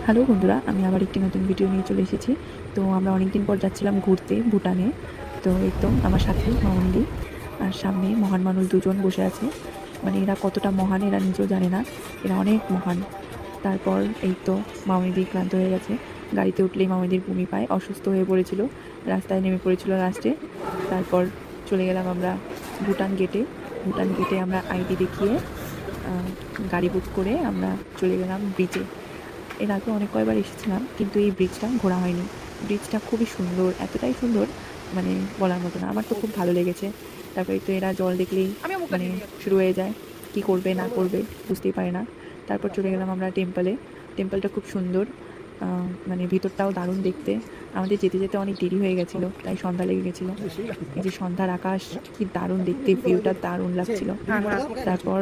Hello বন্ধুরা, আমি আবার একটি নতুন ভিডিও নিয়ে চলে এসেছি। তো আমরা অনেক দিন পর যাচ্ছিলাম ঘুরতে ভুটানে। তো এই তো আমার সাথে মামুনি আর সামনে মহান মানুষ দুজন বসে আছে। মানে এরা কতটা মহান এরা নিজেও জানে না, এরা অনেক মহান। তারপর এই তো মামুনিদি ক্লান্ত হয়ে গেছে, গাড়িতে উঠলেই মামুনিদির বমি পায়, অসুস্থ হয়ে পড়েছিল, রাস্তায় নেমে পড়েছিল লাস্টে। তারপর চলে গেলাম আমরা ভুটান গেটে। ভুটান গেটে আমরা আইডি দেখিয়ে গাড়ি বুক করে আমরা চলে গেলাম ব্রিজে। এর আগে অনেক কয়বার এসেছিলাম, কিন্তু এই ব্রিজটা ঘোরা হয়নি। ব্রিজটা খুবই সুন্দর, এতটাই সুন্দর মানে বলার মতো না। আমার তো খুব ভালো লেগেছে। তারপরে তো এরা জল দেখলেই মানে শুরু হয়ে যায়, কি করবে না করবে বুঝতেই পারে না। তারপর চলে গেলাম আমরা টেম্পলে। টেম্পলটা খুব সুন্দর, মানে ভিতরটাও দারুণ দেখতে। আমাদের যেতে যেতে অনেক দেরি হয়ে গেছিলো, তাই সন্ধ্যা লেগে গেছিলো। এই যে সন্ধ্যার আকাশ, কি দারুণ দেখতে, ভিউটা দারুণ লাগছিল। তারপর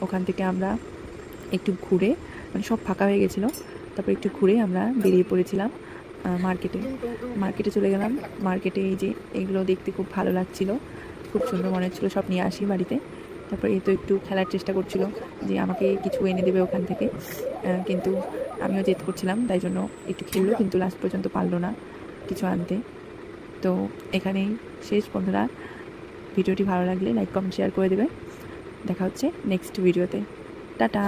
ওখান থেকে আমরা একটু ঘুরে, মানে সব ফাঁকা হয়ে গেছিলো, তারপর একটু ঘুরে আমরা বেরিয়ে পড়েছিলাম মার্কেটে। মার্কেটে চলে গেলাম। মার্কেটে এই যে এগুলো দেখতে খুব ভালো লাগছিল, খুব সুন্দর মনে হচ্ছিলো, সব নিয়ে আসি বাড়িতে। তারপর এই তো একটু খেলার চেষ্টা করছিল যে আমাকে কিছু এনে দেবে ওখান থেকে, কিন্তু আমিও জেদ করছিলাম, তাই জন্য একটু খেললো, কিন্তু লাস্ট পর্যন্ত পারলো না কিছু আনতে। তো এখানেই শেষ বন্ধুরা। ভিডিওটি ভালো লাগলে লাইক কমেন্ট শেয়ার করে দেবে। দেখা হচ্ছে নেক্সট ভিডিওতে। টাটা।